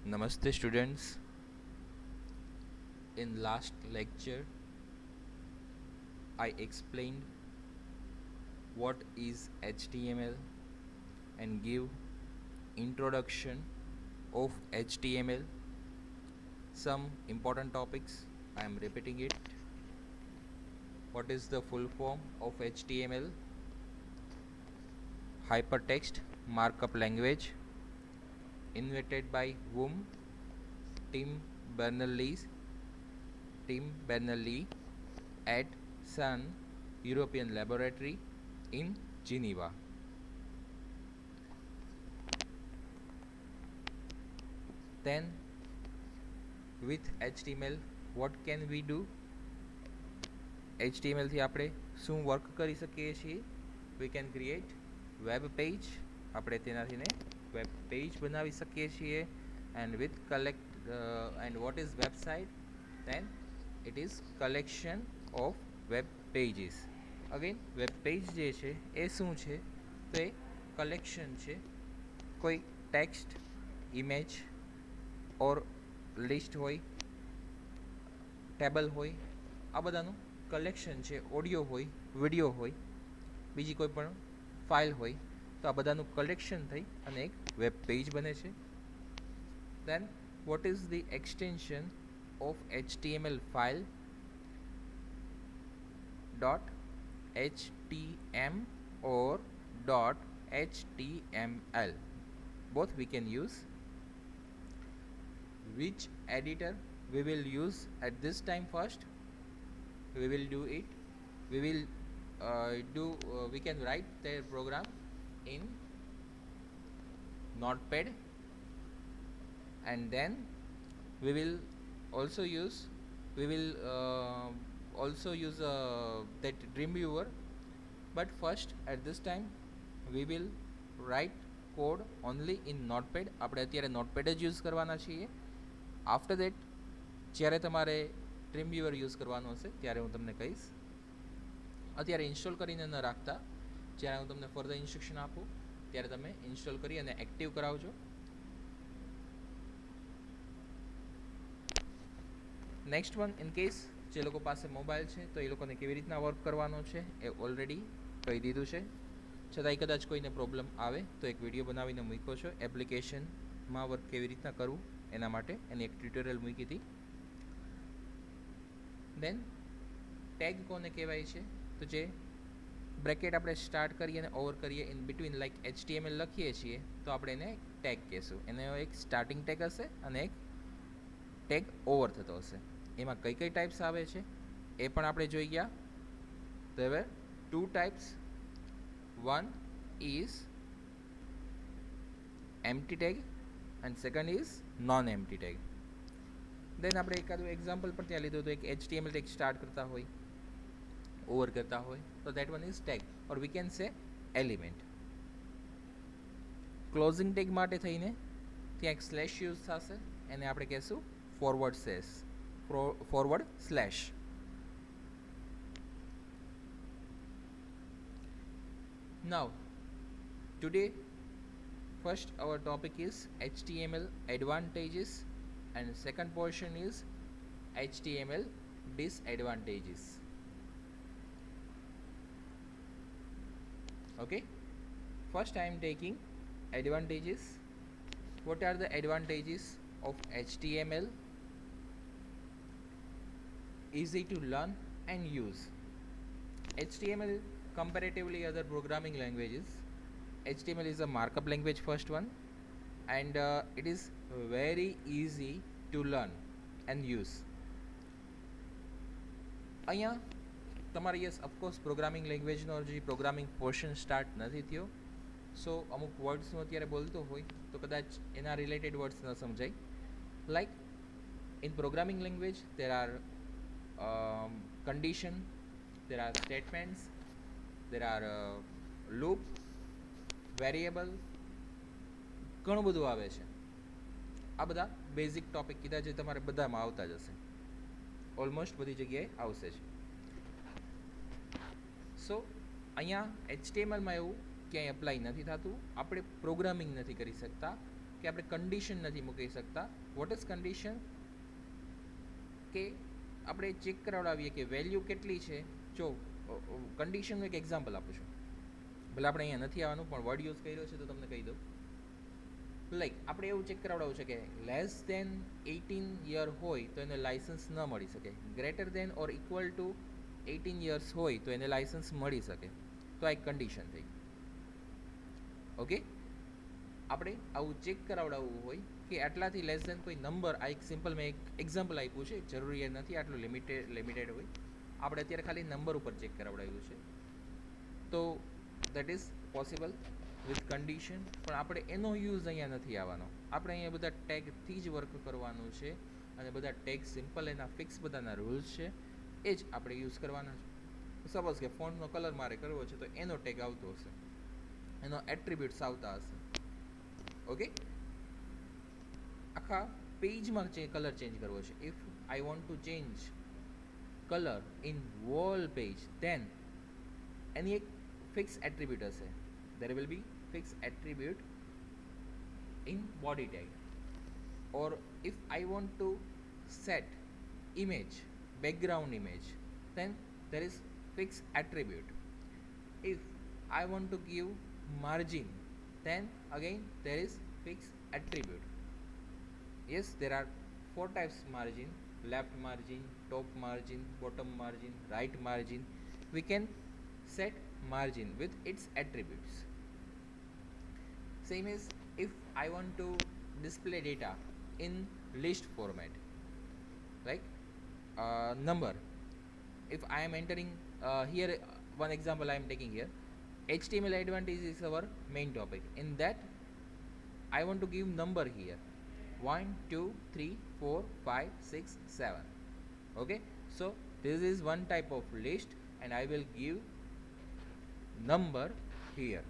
Namaste students. In last lecture I explained what is HTML and give introduction of HTML, some important topics. I am repeating it. What is the full form of HTML? Hypertext Markup Language, invented by whom? Tim Berners-Lee at Sun European Laboratory in Geneva. Then with HTML what can we do? HTML થી આપણે શું work કરી શકીએ છીએ? We can create web page. આપણે તેનાથી web page બનાવી શકીએ છીએ. And with and what is website? Then it is collection of web pages. Again web page જે છે એ શું છે? તો એ collection છે. કોઈ text, image or list હોય, ટેબલ હોય, આ બધાનું કલેક્શન છે. ઓડિયો હોય, વિડીયો હોય, બીજી કોઈ પણ ફાઇલ હોય, તો આ બધાનું કલેક્શન થઈ અને એક વેબ પેજ બને છે. Then what is the extension of HTML file? .htm or .html. Both we can use. Which editor we will use at this time? First we will do it. We will we can write the program in Notepad, and then we will also use that Dreamweaver. But first at this time we will write code only in Notepad. આપણે અત્યારે Notepad જ use કરવાના છીએ. After that જ્યારે તમારે Dreamweaver use કરવાનો હશે ત્યારે હું તમને કહીશ. અત્યારે ઇન્સ્ટોલ કરીને ન રાખતા, જ્યારે હું તમને ફર્ધર ઇન્સ્ટ્રક્શન આપું ત્યારે તમે ઇન્સ્ટોલ કરી અને એક્ટિવ કરાવજો. નેક્સ્ટ વન, ઇન કેસ જે લોકો પાસે મોબાઈલ છે તો એ લોકોને કેવી રીતના વર્ક કરવાનો છે એ ઓલરેડી કહી દીધું છે. છતાંય કદાચ કોઈને પ્રોબ્લેમ આવે તો એક વિડીયો બનાવીને મૂક્યો છો એપ્લિકેશનમાં વર્ક કેવી રીતના કરવું એના માટે, એની એક ટ્યુટોરિયલ મૂકી હતી. દેન ટેગ કોને કહેવાય છે? તો જે બ્રેકેટ આપણે સ્ટાર્ટ કરીએ અને ઓવર કરીએ ઇન બિટવીન, લાઈક HTML લખીએ છીએ તો આપણે એને ટેગ કહેશું. એનો એક સ્ટાર્ટિંગ ટેગ હશે અને એક ટેગ ઓવર થતો હશે. એમાં કઈ કઈ ટાઈપ્સ આવે છે એ પણ આપણે જોઈ ગયા. there were two types. One is empty tag and second is non-empty tag. દેન આપણે એકાદું એક્ઝામ્પલ પણ ત્યાં લીધું હતું. એક HTML ટેગ સ્ટાર્ટ કરતા હોય, ઓવર કરતા હોય, તો that one is tag, or we can say element. Closing tag માટે થઈને ત્યાં એક સ્લેશ યુઝ થશે, એને આપણે કહેશું forward slash. Now today first our topic is HTML advantages and second portion is HTML disadvantages. Okay, first I am taking advantages. What are the advantages of HTML? Easy to learn and use. HTML comparatively other programming languages, HTML is a markup language, first one, and it is very easy to learn and use. અહીંયા તમારે yes of course programming લેંગ્વેજનો જે programming portion start નથી થયો, સો અમુક words હું અત્યારે બોલતો હોય તો કદાચ એના રિલેટેડ વર્ડ્સ ન સમજાય. Like in programming language there are condition, there are statements, there are loop, variable, ઘણું બધું આવે છે. આ બધા બેઝિક ટોપિક કીધા જે તમારે બધામાં આવતા જ હશે, ઓલમોસ્ટ બધી જગ્યાએ આવશે જ. સો અહીંયા HTMLમાં એવું ક્યાંય એપ્લાય નથી થતું. આપણે પ્રોગ્રામિંગ નથી કરી શકતા કે આપણે કન્ડિશન નથી મૂકી શકતા. What is condition? કે આપણે ચેક કરાવડાવીએ કે વેલ્યુ કેટલી છે. જો કન્ડિશનનું એક એક્ઝામ્પલ આપું છું, ભલે આપણે અહીંયા નથી આવવાનું પણ વર્ડ યુઝ કર્યો છે તો તમને કહી દઉં. લાઈક આપણે એવું ચેક કરાવડાવું છે કે લેસ દેન 18 યર હોય તો એને લાઇસન્સ ન મળી શકે, greater than or equal to 18 years હોય તો એને લાઇસન્સ મળી શકે. તો આ એક કન્ડિશન થઈ. ઓકે, આપણે આવું ચેક કરાવડાવવું હોય કે આટલાથી લેસ દેન કોઈ નંબર, આ એક સિમ્પલ મેં એક એક્ઝામ્પલ આપ્યું છે, જરૂરી નથી આટલું લિમિટેડ હોય. આપણે અત્યારે ખાલી નંબર ઉપર ચેક કરાવડાવ્યું છે, તો that is possible with condition. પણ આપણે એનો યુઝ અહીંયા નથી આવવાનો. આપણે અહીંયા બધા ટેગથી જ વર્ક કરવાનું છે અને બધા ટેગ સિમ્પલ, એના ફિક્સ બધાના રૂલ્સ છે, એ જ આપણે યુઝ કરવાના છે. સપોઝ કે ફોન્ટનો કલર મારે કરવો છે તો એનો ટેગ આવતો હશે, એનો એટ્રીબ્યુટ્સ આવતા હશે. ઓકે, આખા પેજમાં કલર ચેન્જ કરવો છે. If I want to change colour in wall page, then any એક ફિક્સ એટ્રીબ્યુટ હશે. there will be fixed attribute in body tag. Or if I want to set image, background image, then there is fixed attribute. If I want to give margin, then again there is fixed attribute. Yes, there are 4 types margin: left margin, top margin, bottom margin, right margin. We can set margin with its attributes. Same as if I want to display data in list format, like number. If I am entering here, one example I am taking here, HTML advantage is our main topic. In that I want to give number here, 1 2 3 4 5 6 7. Okay, so this is one type of list and I will give number here.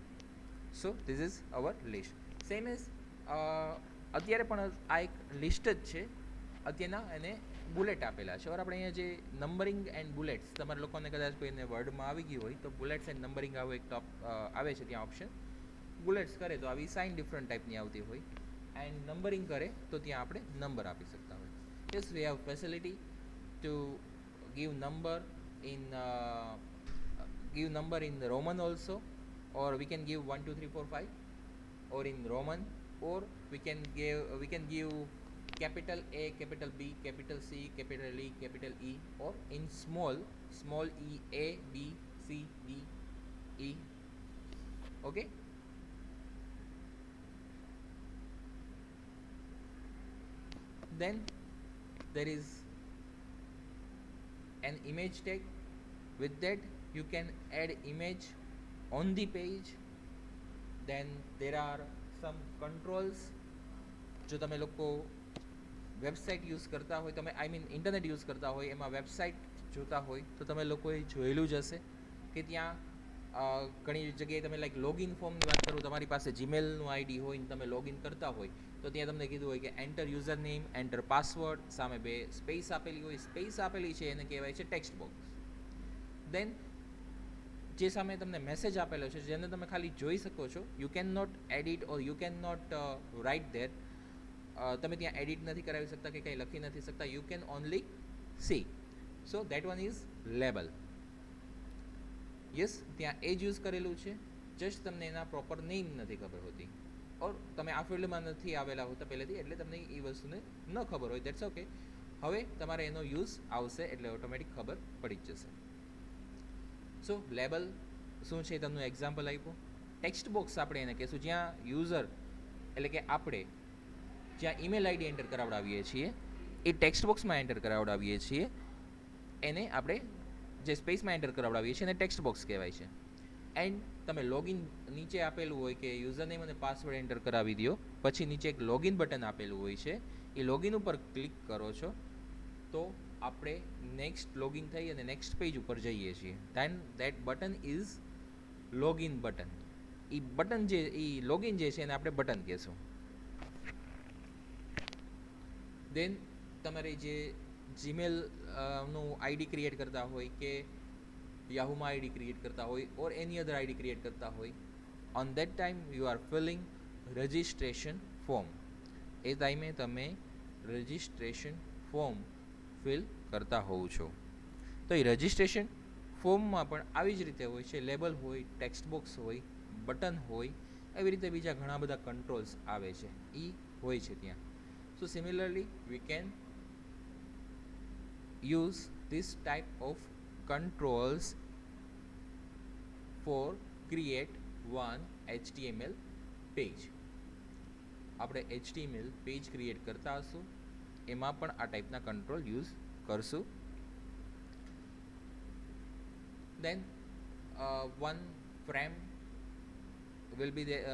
So this is our list. Same as અત્યારે પણ આ એક list જ છે. અત્યારના એને bullet આપેલા છે. ઓર આપણે અહીંયા જે નંબરિંગ એન્ડ બુલેટ્સ, તમારા લોકોને કદાચ કોઈને વર્ડમાં આવી ગયું હોય તો બુલેટ્સ એન્ડ નંબરિંગ આવું એક ટોપ આવે છે ત્યાં ઓપ્શન. બુલેટ્સ કરે તો આવી સાઇન ડિફરન્ટ ટાઈપની આવતી હોય, એન્ડ નંબરિંગ કરે તો ત્યાં આપણે નંબર આપી શકતા હોય. Yes, we have facility to give number in Roman also, or we can give 1 2 3 4 5 or in Roman, or we can give capital A, capital B, capital C, capital E, capital E, or in small e, A, B, C, D, E. Okay, then there is an image tag. With that you can add image on the page. Then there are some controls. જો તમે લોકો website use કરતા હોય, તમે internet use કરતા હોય, એમાં website જોતા હોય તો તમે લોકોએ જોયેલું જ હશે કે ત્યાં ઘણી જગ્યાએ તમે લાઈક લોગિન ફોર્મની વાત કરું, તમારી પાસે જીમેલનું આઈડી હોય ને તમે લોગિન કરતા હોય તો ત્યાં તમને કીધું હોય કે enter user name, enter password, સામે 2 સ્પેસ આપેલી હોય. સ્પેસ આપેલી છે એને કહેવાય છે ટેક્સ્ટ બોક્સ. દેન જે સામે તમને મેસેજ આપેલો છે જેને તમે ખાલી જોઈ શકો છો, you can not edit or you can not write there. તમે ત્યાં એડિટ નથી કરાવી શકતા કે કંઈ લખી નથી શકતા. You can only C. So that one is label. Yes, ત્યાં એ જ યુઝ કરેલું છે, જસ્ટ તમને એના પ્રોપર નેમ નથી ખબર હોતી, ઓર તમે આ ફિલ્ડમાં નથી આવેલા હોતા પહેલેથી, એટલે તમને એ વસ્તુને ન ખબર હોય. That's okay. હવે તમારે એનો યુઝ આવશે એટલે ઓટોમેટિક ખબર પડી જ જશે. સો લેબલ શું છે તમને એક્ઝામ્પલ આપ્યું. ટેક્સ્ટ બોક્સ આપણે એને કહીશું જ્યાં યુઝર એટલે કે આપણે જ્યાં ઈમેલ આઈડી એન્ટર કરાવડાવીએ છીએ એ ટેક્સ્ટ બોક્સમાં એન્ટર કરાવડાવીએ છીએ, એને આપણે જે સ્પેસમાં એન્ટર કરાવડાવીએ છીએ એને ટેક્સ્ટ બોક્સ કહેવાય છે. એન્ડ તમે લોગિન નીચે આપેલું હોય કે યુઝર નેમ અને પાસવર્ડ એન્ટર કરાવી દો, પછી નીચે એક લોગિન બટન આપેલું હોય છે, એ લોગિન ઉપર ક્લિક કરો છો તો આપણે નેક્સ્ટ લોગિન થઈ અને નેક્સ્ટ પેજ ઉપર જઈએ છીએ. Then that button is login button. એ બટન જે એ લોગિન જે છે એને આપણે બટન કહેશું. દેન તમારે જે જીમેલ નું આઈડી ક્રિએટ કરતા હોય કે યાહુમાં આઈડી ક્રિએટ કરતા હોય ઓર એની અધર આઈડી ક્રિએટ કરતા હોય, on that time you are filling registration form. એ ટાઈમે તમે રજિસ્ટ્રેશન ફોર્મ ફિલ કરતા હોવ છો. તો એ રજિસ્ટ્રેશન ફોર્મમાં પણ આવી જ રીતે હોય છે, લેબલ હોય, ટેક્સ્ટ બોક્સ હોય, બટન હોય, એવી રીતે બીજા ઘણા બધા કંટ્રોલ્સ આવે છે, એ હોય છે ત્યાં. So similarly we can use this type of controls for create one HTML page. આપણે HTML પેજ ક્રિએટ કરતા હશું, એમાં પણ આ ટાઈપના કંટ્રોલ યુઝ કરશું. Then one frame will be there.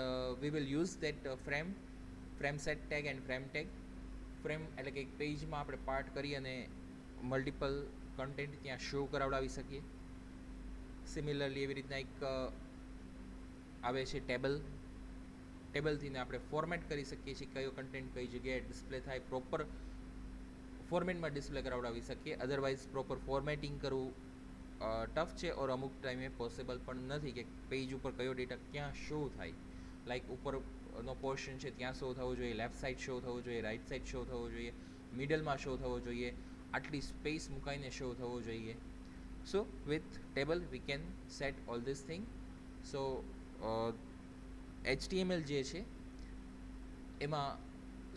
We will use that frame set tag and frame tag. Frame એટલે કે એક પેજમાં આપણે પાર્ટ કરી અને મલ્ટિપલ કન્ટેન્ટ ત્યાં શો કરાવડાવી શકીએ. સિમિલરલી એવી રીતના એક આવે છે ટેબલથી આપણે ફોર્મેટ કરી શકીએ છીએ, કયો કન્ટેન્ટ કઈ જગ્યાએ ડિસ્પ્લે થાય, પ્રોપર ફોર્મેટમાં ડિસ્પ્લે કરાવડાવી શકીએ. અધરવાઇઝ પ્રોપર ફોર્મેટિંગ કરવું ટફ છે, ઓર અમુક ટાઈમે પોસિબલ પણ નથી કે પેજ ઉપર કયો ડેટા ક્યાં શો થાય. લાઈક ઉપરનો પોર્શન છે ત્યાં શો થવો જોઈએ, લેફ્ટ સાઈડ શો થવો જોઈએ, રાઈટ સાઈડ શો થવો જોઈએ, મિડલમાં શો થવો જોઈએ, આટલી સ્પેસ મુકાઈને શો થવો જોઈએ. સો with table we can set all this thing. So HTML જે છે એમાં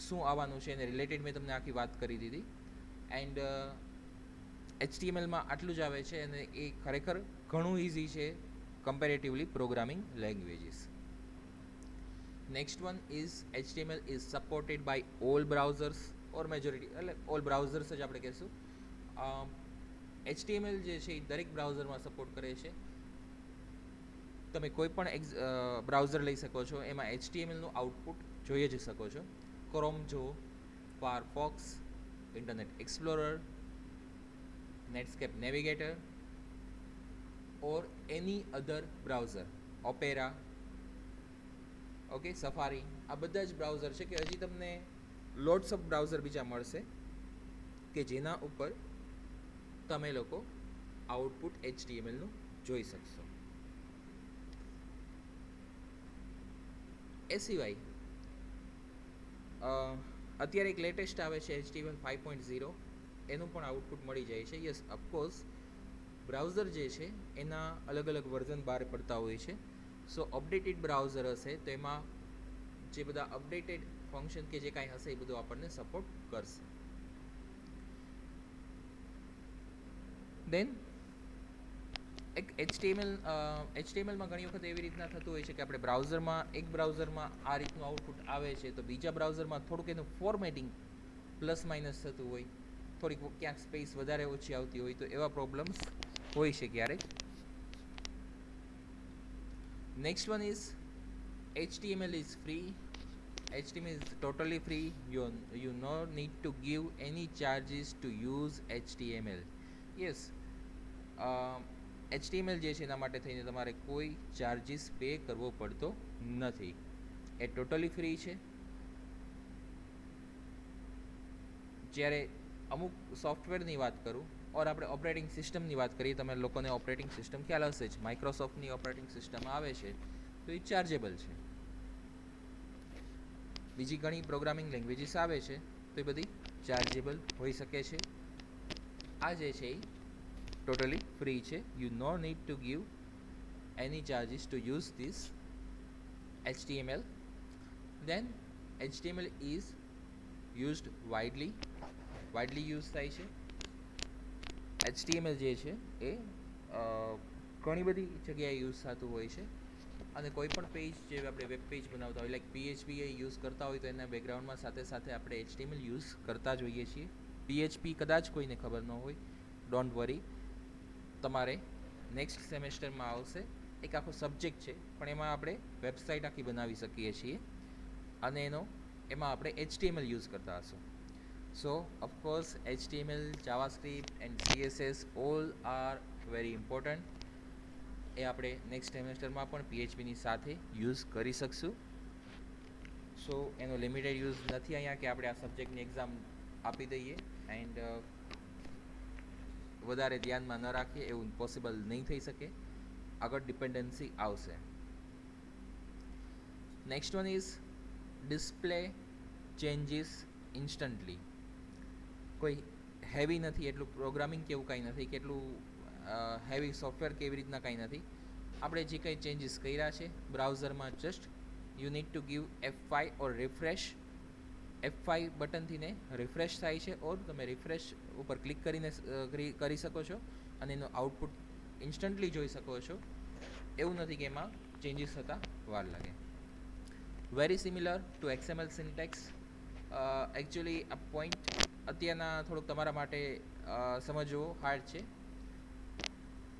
શું આવવાનું છે એને રિલેટેડ મેં તમને આખી વાત કરી દીધી. એન્ડ HTMLમાં આટલું જ આવે છે અને એ ખરેખર ઘણું ઇઝી છે comparatively programming languages. Next one is HTML is supported by all browsers or majority, એટલે ઓલ બ્રાઉઝર્સ જ આપણે કહેશું. HTML જે છે એ દરેક બ્રાઉઝરમાં સપોર્ટ કરે છે. તમે કોઈ પણ બ્રાઉઝર લઈ શકો છો, એમાં HTMLનું આઉટપુટ જોઈ જ શકો છો. ક્રોમ જો, Firefox, Internet Explorer, Netscape Navigator or any other browser, Opera, okay, Safari, આ બધા જ બ્રાઉઝર છે કે હજી તમને લોટ્સ ઓફ બ્રાઉઝર બીજા મળશે કે જેના ઉપર તમે લોકો આઉટપુટ HTMLનું જોઈ શકશો. એ સિવાય અત્યારે એક લેટેસ્ટ આવે છે HTML 5.0, એનું પણ આઉટપુટ મળી જાય છે. યસ, ઓફકોર્સ બ્રાઉઝર જે છે એના અલગ અલગ વર્ઝન બહાર પડતા હોય છે. સો અપડેટેડ બ્રાઉઝર હશે તો એમાં જે બધા અપડેટેડ ફંક્શન કે જે કાંઈ હશે એ બધું આપણને સપોર્ટ કરશે. દેન એક HTMLમાં ઘણી વખત એવી રીતના થતું હોય છે કે આપણે એક બ્રાઉઝરમાં આ રીતનું આઉટપુટ આવે છે તો બીજા બ્રાઉઝરમાં થોડુંક એનું ફોર્મેટિંગ પ્લસ માઇનસ થતું હોય, થોડીક ક્યાંક સ્પેસ વધારે ઓછી આવતી હોય, તો એવા પ્રોબ્લેમ્સ હોય છે ક્યારેક. Next one is HTML is free. HTML is totally free. You no need to give any charges to use HTML. Yes, HTML જે છે એના માટે થઈને તમારે કોઈ ચાર્જીસ પે કરવો પડતો નથી. એ ટોટલી ફ્રી છે. જ્યારે અમુક સોફ્ટવેરની વાત કરું ઓર આપણે ઓપરેટિંગ સિસ્ટમની વાત કરીએ, તમે લોકોને ઓપરેટિંગ સિસ્ટમ ખ્યાલ હશે જ, માઇક્રોસોફ્ટની ઓપરેટિંગ સિસ્ટમ આવે છે તો એ ચાર્જેબલ છે. બીજી ઘણી પ્રોગ્રામિંગ લેંગ્વેજીસ આવે છે તો એ બધી ચાર્જેબલ હોઈ શકે છે. આ જે છે એ totally free છે. You no need to give any charges to use this HTML. Then HTML is used widely use થાય છે. HTML જે છે એ ઘણી બધી જગ્યાએ યુઝ થતું હોય છે અને કોઈ પણ પેજ જે આપણે વેબ પેજ બનાવતા હોય, લાઈક PHP યુઝ કરતા હોય તો એના બેકગ્રાઉન્ડમાં સાથે સાથે આપણે HTML યુઝ કરતા જ હોઈએ છીએ. PHP કદાચ કોઈને ખબર ન હોય, ડોન્ટ વરી, તમારે નેક્સ્ટ સેમેસ્ટરમાં આવશે, એક આખો સબ્જેક્ટ છે પણ એમાં આપણે વેબસાઇટ આખી બનાવી શકીએ છીએ અને એમાં આપણે HTML યુઝ કરતા હશું. So of course HTML, JavaScript and CSS all are very important. એ આપણે નેક્સ્ટ સેમેસ્ટરમાં પણ PHPની સાથે યુઝ કરી શકશું. સો એનો લિમિટેડ યુઝ નથી અહીંયા કે આપણે આ સબ્જેક્ટની એક્ઝામ આપી દઈએ એન્ડ વધારે ધ્યાનમાં ન રાખીએ, એવું પોસિબલ નહીં થઈ શકે. આગળ ડિપેન્ડન્સી આવશે. Next one is display changes instantly. કોઈ હેવી નથી, એટલું પ્રોગ્રામિંગ કે એવું કાંઈ નથી, કે એટલું હેવી સોફ્ટવેર કે એવી રીતના કાંઈ નથી. આપણે જે કંઈ ચેન્જીસ કર્યા છે બ્રાઉઝરમાં, just you need to give F5 or refresh. F5 બટનથી ને રિફ્રેશ થાય છે, ઓર તમે રિફ્રેશ ઉપર ક્લિક કરીને કરી શકો છો અને એનું આઉટપુટ ઇન્સ્ટન્ટલી જોઈ શકો છો. એવું નથી કે એમાં ચેન્જીસ થતાં વાર લાગે. Very similar two XML syntax. Actually આ પોઈન્ટ અત્યારના થોડુંક તમારા માટે સમજવું હાર્ડ છે.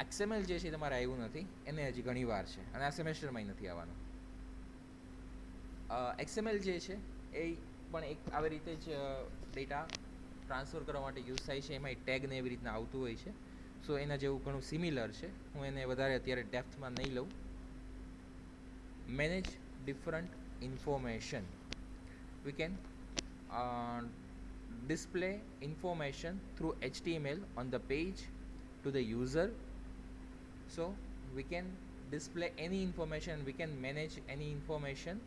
XML જે છે તમારે આવ્યું નથી, એને હજી ઘણી વાર છે અને આ સેમેસ્ટરમાં નથી આવવાનું. XML જે છે એ પણ એક આવી રીતે જ ડેટા ટ્રાન્સફર કરવા માટે યુઝ થાય છે. એમાં ટેગ ને એવી રીતના આવતું હોય છે. સો એના જેવું ઘણું સિમિલર છે. હું એને વધારે અત્યારે ડેપ્થમાં નહીં લઉં. Manage different information. We can display information through HTML on the page to the user. So we can display any information, we can manage any information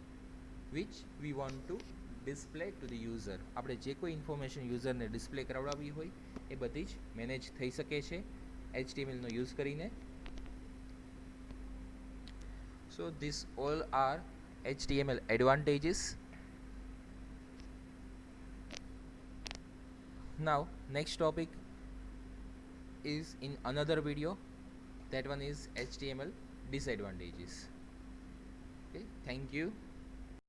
which we want to display to the user. આપણે જે કોઈ information યુઝરને display કરાવડાવવી હોય એ બધી જ manage થઈ શકે છે HTMLનો યુઝ કરીને. So these all are HTML advantages. Now next topic is in another video. That one is HTML disadvantages. Okay, thank you.